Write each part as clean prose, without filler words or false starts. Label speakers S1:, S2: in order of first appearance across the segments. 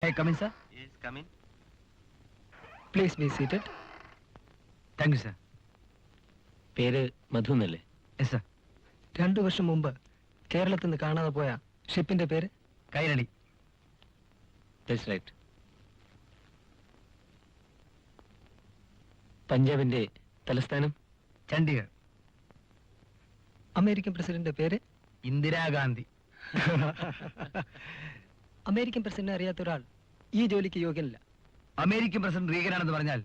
S1: Hey, come in, sir.
S2: Yes, come in.
S1: Please be seated. Thank you, sir.
S3: പേര് മധു എന്നല്ലേ?
S1: Yes, sir. 2 വർഷം മുമ്പ് കേരളത്തിൽ നിന്ന് കാണാതെ പോയ ഷിപ്പിന്റെ പേര് കൈരളി.
S3: That's right. പഞ്ചാബിന്റെ തലസ്ഥാനം
S1: ചണ്ഡീഗഡ്. അമേരിക്കൻ പ്രസിഡന്റ് പേര് ഇന്ദിരാഗാന്ധി. അമേരിക്കൻ പ്രസിഡന്റ് അറിയാത്ത ഒരാൾ ഈ ജോലിക്ക് യോഗ്യനല്ല. അമേരിക്കൻ പ്രസിഡന്റ് റീഗനാണെന്ന് പറഞ്ഞാൽ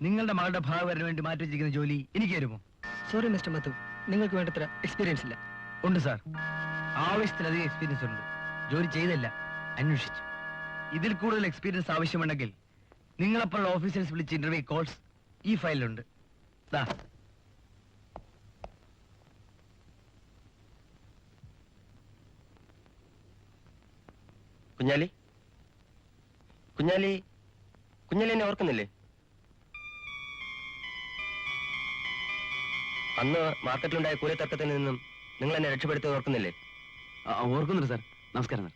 S1: നിങ്ങളുടെ മകളുടെ ഭാഗവരന് വേണ്ടി മാറ്റി വെച്ചിരിക്കുന്ന ജോലി എനിക്ക് തരുമോ? സോറി മിസ്റ്റർ മധു, നിങ്ങൾക്ക് വേണ്ടത്ര എക്സ്പീരിയൻസ് ഇല്ല. ഉണ്ട് സാർ, ആവശ്യത്തിലധികം എക്സ്പീരിയൻസ് ഉണ്ട്. ജോലി ചെയ്തല്ല, അന്വേഷിച്ചു. ഇതിൽ കൂടുതൽ എക്സ്പീരിയൻസ് ആവശ്യമുണ്ടെങ്കിൽ നിങ്ങളെപ്പോലുള്ള ഓഫീസേഴ്സ് വിളിച്ച് ഇന്റർവ്യൂ കോൾസ് ഈ ഫയലിലുണ്ട്. ദാ
S2: കുഞ്ഞാലി, കുഞ്ഞാലി, കുഞ്ഞാലി എന്നെ ഓർക്കുന്നില്ലേ? അന്ന് മാർക്കറ്റിലുണ്ടായ കൂലിത്തർക്കത്തിൽ നിന്നും നിങ്ങൾ എന്നെ രക്ഷപ്പെടുത്തി ഓർക്കുന്നില്ലേ?
S4: ഓർക്കുന്നുണ്ട് സാർ. നമസ്കാരം സാർ.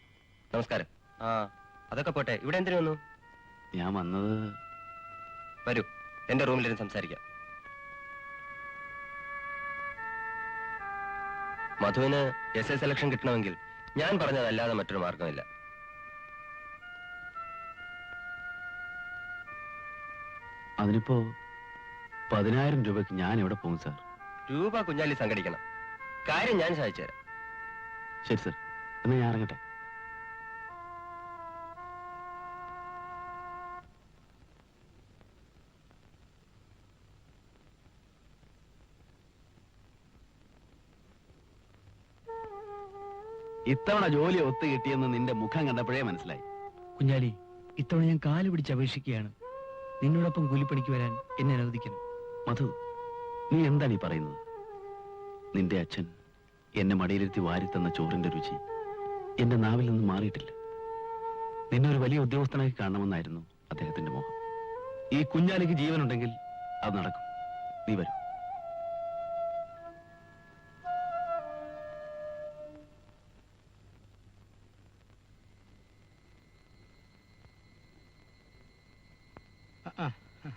S2: നമസ്കാരം. ആ, അതൊക്കെ പോട്ടെ, ഇവിടെ എന്തിനു വന്നു?
S4: ഞാൻ വന്നത്...
S2: വരൂ, എന്റെ റൂമിലിരുന്ന് സംസാരിക്കാം. മധുവിന് SA സെലക്ഷൻ കിട്ടണമെങ്കിൽ ഞാൻ പറഞ്ഞതല്ലാതെ മറ്റൊരു മാർഗമില്ല.
S4: അതിനിപ്പോ 10,000 രൂപയ്ക്ക് ഞാൻ എവിടെ പോകും സാർ?
S2: രൂപ കുഞ്ഞാലി സംഘടിക്കണം. കാര്യം ഞാൻ സഹായിച്ചു തരാം.
S4: ശരി സാർ, എന്നാ ഞാൻ ഇറങ്ങട്ടെ. ഇത്തവണ ജോലി ഒത്തു കിട്ടിയെന്ന് നിന്റെ മുഖം കണ്ടപ്പോഴേ മനസ്സിലായി.
S1: കുഞ്ഞാലി, ഇത്തവണ ഞാൻ കാല് പിടിച്ച് അപേക്ഷിക്കുകയാണ്. നിന്നോടൊപ്പം കൂലിപ്പണിക്ക് വരാൻ എന്നെ അനുവദിക്കണം.
S4: മധു, നീ എന്താണ് ഈ പറയുന്നത്? നിന്റെ അച്ഛൻ എന്നെ മടിയിലിരുത്തി വാരിത്തന്ന ചോറിന്റെ രുചി എന്റെ നാവിൽ നിന്ന് മാറിയിട്ടില്ല. നിന്നെ ഒരു വലിയ ഉദ്യോഗസ്ഥനായി കാണണമെന്നായിരുന്നു അദ്ദേഹത്തിന്റെ മോഹം. ഈ കുഞ്ഞാലിക്ക് ജീവനുണ്ടെങ്കിൽ അത് നടക്കും. നീ വരൂ.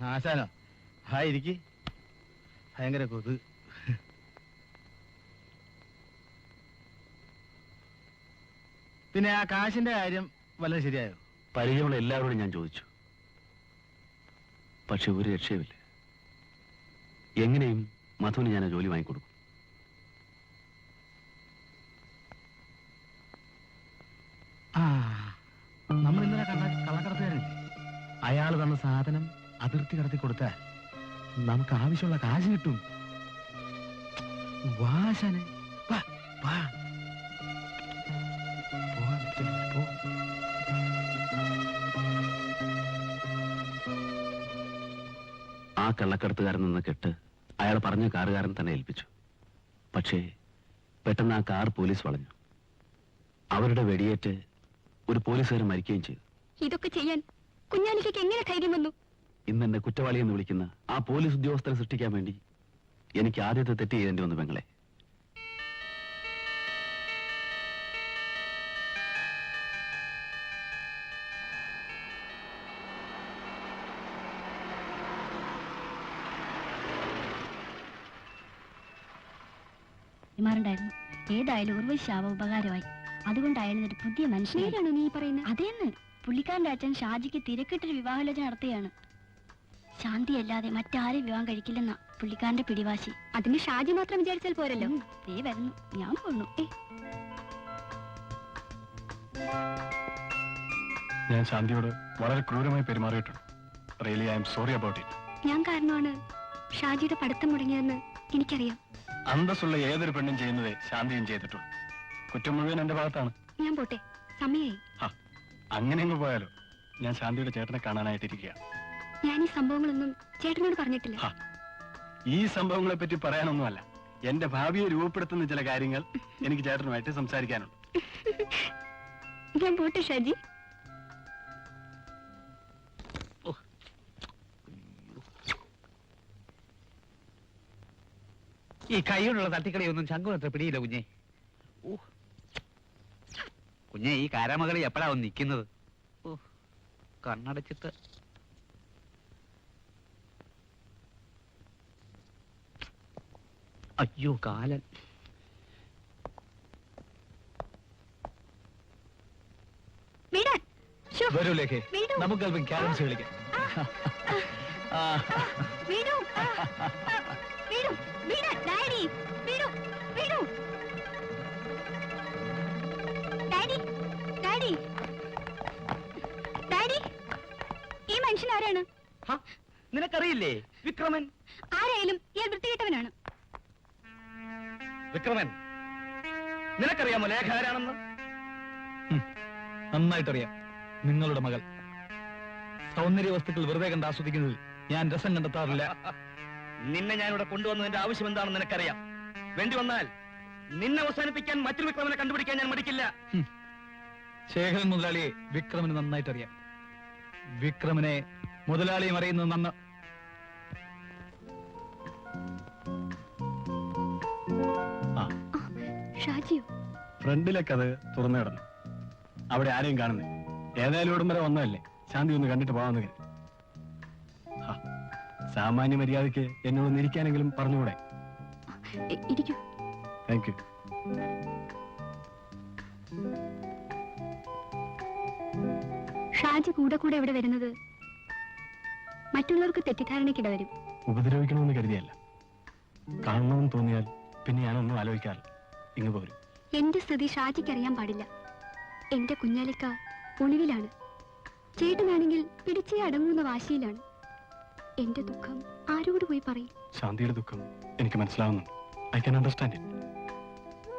S1: ആശാനോ? ഹായ്, ഇരിക്ക്. ഭയങ്കര കൊതു. പിന്നെ ആ കാശിന്റെ കാര്യം വല്ലതും ശരിയായോ?
S4: പരിചയമുള്ള എല്ലാവരോടും ഞാൻ ചോദിച്ചു, പക്ഷെ ഒരു രക്ഷയുമില്ല. എങ്ങനെയും മധുവിന് ഞാൻ ആ ജോലി വാങ്ങിക്കൊടുക്കും.
S1: ആ, നമ്മൾ ഇന്നലെ കണ്ട കള്ളക്കടത്തുകാരനില്ലേ? അയാൾ തന്ന സാധനം അതിർത്തി കടത്തി കൊടുത്താൽ നമുക്ക് ആവശ്യമുള്ള കാശ് കിട്ടും. വാശാന് വാ വാ പോ.
S4: ആ കള്ളക്കടത്തുകാരൻ നിന്ന് കെട്ട് അയാൾ പറഞ്ഞ കാറുകാരൻ തന്നെ ഏൽപ്പിച്ചു. പക്ഷേ പെട്ടെന്ന് ആ കാർ പോലീസ് വളഞ്ഞു. അവരുടെ വെടിയേറ്റ് ഒരു പോലീസുകാരൻ മരിക്കുകയും ചെയ്തു.
S5: ഇതൊക്കെ ചെയ്യാൻ കുഞ്ഞാലിക്ക് എങ്ങനെ ധൈര്യം വന്നു?
S4: ഇന്ന് എന്നെ കുറ്റവാളി എന്ന് വിളിക്കുന്ന ആ പോലീസ് ഉദ്യോഗസ്ഥരെ സൃഷ്ടിക്കാൻ വേണ്ടി എനിക്ക് ആദ്യത്തെ തെറ്റ് ചെയ്യേണ്ടി വന്നു പെങ്ങളെ.
S5: മാറുണ്ടായിരുന്നു. ഏതായാലും ഒരു ശാപ ഉപകാരമായി. അതുകൊണ്ടായിരുന്നു ഒരു പുതിയ മനുഷ്യനാണോ നീ പറയുന്നത്? അതേന്ന് പുള്ളിക്കാരന്റെ അച്ഛൻ ഷാജിക്ക് തിരക്കിട്ടൊരു വിവാഹാലോചന നടത്തുകയാണ്. ശാന്തി അല്ലാതെ മറ്റാരും വിവാഹം കഴിക്കില്ലെന്ന പുള്ളിക്കാരന്റെ പിടിവാശി. അതിന് ഷാജി മാത്രം വിചാരിച്ചാൽ പോരല്ലോ. ദേ വരുന്നു, ഞാൻ പോണു.
S6: ഞാൻ ശാന്തിയോട് വളരെ ക്രൂരമായി പെരുമാറിയിട്ടുണ്ട്. Really I'm sorry about it.
S5: ഞാൻ കാരണമാണ് ഷാജിയുടെ പഠിത്തം മുടങ്ങിയതെന്ന് എനിക്കറിയാം.
S6: അന്തസ്സുള്ള ഏതൊരു പെണ്ണും ചെയ്യുന്നതേ ശാന്തിയും ചെയ്തിട്ടുള്ളൂ. കുറ്റം മുഴുവൻ എന്റെ ഭാഗത്താണ്.
S5: ഞാൻ പോട്ടെ, സമയായി.
S6: അങ്ങനെ അങ്ങ് പോയാലോ? ഞാൻ ശാന്തിയുടെ ചേട്ടനെ കാണാനായിട്ടിരിക്കുക.
S5: ഞാൻ ഈ സംഭവങ്ങളൊന്നും ചേട്ടനോട് പറഞ്ഞിട്ടില്ല.
S6: ഈ സംഭവങ്ങളെ പറ്റി പറയാനൊന്നുമല്ല, എന്റെ ഭാവിയെ രൂപപ്പെടുത്തുന്ന ചില കാര്യങ്ങൾ എനിക്ക് ചേട്ടനുമായിട്ട് സംസാരിക്കാനുണ്ട്.
S5: ഞാൻ പോട്ടെ ഷാജി.
S1: ഈ കൈകൊണ്ടുള്ള തട്ടിക്കളിയൊന്നും ശങ്കുവത്ര പിടിയില്ല കുഞ്ഞെ. കുഞ്ഞെ, ഈ കാരാമകളി എപ്പോഴാ ഒന്ന് നിൽക്കുന്നത്? കണ്ണടച്ചിട്ട് അയ്യോ കാലൻ.
S5: വിടാൻ ശ്ശോ,
S1: വരൂ ലേഖേ,
S5: വിടൂ.
S1: നമുക്ക് അല്പം ക്യാരംസ് കളിക്കാം. ആ,
S5: വിടൂ. വിടൂ. വിടാൻ. ഡാഡി വിടൂ. വിടൂ. ഡാഡി ഡാഡി ഡാഡി ഈ മനുഷ്യൻ ആരാണ്?
S1: ഹ, നിനക്കറിയില്ലേ വിക്രമൻ?
S5: ആരായാലും ഇയാൾ വൃത്തികെട്ടവനാണ്.
S1: വിക്രമൻ, നിനക്കറിയാമോ ലേഖ ആരാണെന്ന്? നന്നായിട്ടറിയാം. നിങ്ങളുടെ മകൾ. സൗന്ദര്യ വസ്തുക്കൾ വെറുതെ കണ്ട് ആസ്വദിക്കുന്നതിൽ ഞാൻ രസം കണ്ടെത്താറില്ല. നിന്നെ ഞാൻ ഇവിടെ കൊണ്ടുവന്നതിന്റെ ആവശ്യം എന്താണെന്ന് നിനക്കറിയാം. വേണ്ടി വന്നാൽ നിന്നെ അവസാനിപ്പിക്കാൻ മറ്റൊരു വിക്രമനെ കണ്ടുപിടിക്കാൻ ഞാൻ മടിക്കില്ല. ശേഖരൻ മുതലാളിയെ വിക്രമന് നന്നായിട്ടറിയാം. വിക്രമനെ മുതലാളിയും അറിയുന്നത് നന്ന്.
S5: ഷാജിയോ?
S6: ഫ്രണ്ടിലൊക്കെ അത് തുറന്നു കിടന്നു. അവിടെ ആരെയും കാണുന്നില്ല. ഏതായാലും ഇവിടം വരെ വന്നതല്ലേ, ശാന്തി ഒന്ന് കണ്ടിട്ട് പോകാമെന്ന് കരുതി. ആ, സാമാന്യ മര്യാദയ്ക്ക് എന്നോട് ഇരിക്കാനെങ്കിലും പറഞ്ഞുകൂടെ?
S5: ഇരിക്കൂ.
S6: Thank you.
S5: ഷാജി കൂടെ കൂടെ ഇവിടെ വരുന്നത് മറ്റുള്ളവർക്ക് തെറ്റിദ്ധാരണയ്ക്കിട വരും.
S6: ഉപദ്രവിക്കണമെന്ന് കരുതിയല്ല. കാണണമെന്ന് തോന്നിയാൽ പിന്നെ ഞാനൊന്നും ആലോചിക്കാറില്ല, ഇങ്ങ് പോരും.
S5: എന്റെ സ്ഥിതി ഷാജിക്ക് അറിയാൻ പാടില്ല. എന്റെ കുഞ്ഞാലിക്ക ഒളിവിലാണ്. ചേട്ടനാണെങ്കിൽ പിടിച്ചേ അടങ്ങുന്ന വാശിയിലാണ്. എന്റെ ദുഃഖം ആരോട് പോയി പറയും?
S6: ശാന്തിയുടെ ദുഃഖം എനിക്ക് മനസ്സിലാവുന്നുണ്ട്. I can understand it.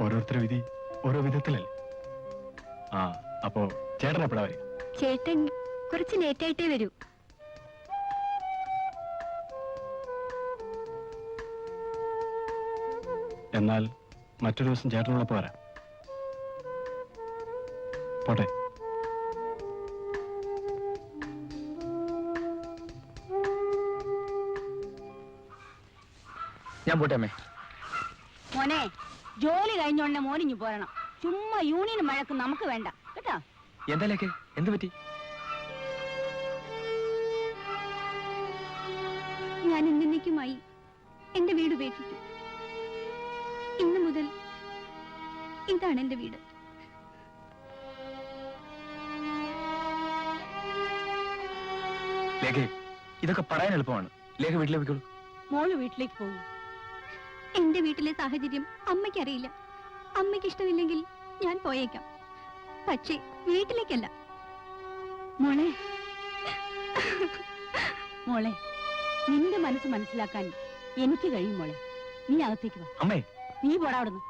S6: ഓരോരുത്തരുടെ വിധി ഓരോ വിധത്തിലല്ലേ. ആ, അപ്പോ ചേട്ടൻ എപ്പോഴാ വരിക?
S5: ചേട്ടൻ കുറച്ച് ലേറ്റായിട്ടേ വരൂ.
S6: എന്നാൽ മറ്റൊരു ദിവസം ചേട്ടനുള്ളപ്പോ വരാം. പോട്ടെ.
S1: ഞാൻ പോട്ടെ അമ്മേ.
S7: മോനെ, ജോലി കഴിഞ്ഞോണ്ടേ മോനിഞ്ഞു പോരണം. ചുമ്മാ യൂണിയൻ മഴക്ക് നമുക്ക് വേണ്ട കേട്ടോ.
S1: എന്താ ലേഖ, എന്ത് പറ്റി?
S5: ഞാൻ എന്നേക്കുമായി എന്റെ വീട് ഉപേക്ഷിച്ചു. ഇന്നു മുതൽ ഇതാണ് എന്റെ വീട്.
S1: ലേഖ, ഇതൊക്കെ പറയാൻ എളുപ്പമാണ്. ലേഖ വീട്ടിലേക്ക് പോയിക്കോളൂ.
S7: മോള് വീട്ടിലേക്ക് പോകും.
S5: എന്റെ വീട്ടിലെ സാഹചര്യം അമ്മയ്ക്ക് അറിയില്ല. അമ്മയ്ക്ക് ഇഷ്ടമില്ലെങ്കിൽ ഞാൻ പോയേക്കാം, പക്ഷേ വീട്ടിലേക്കല്ല.
S7: മോളെ മോളെ നിന്റെ മനസ്സ് മനസ്സിലാക്കാൻ എനിക്ക് കഴിയും മോളെ. നീ അകത്തേക്ക് വാ.
S1: അമ്മേ,
S7: നീ പോടാ അവിടുന്ന്.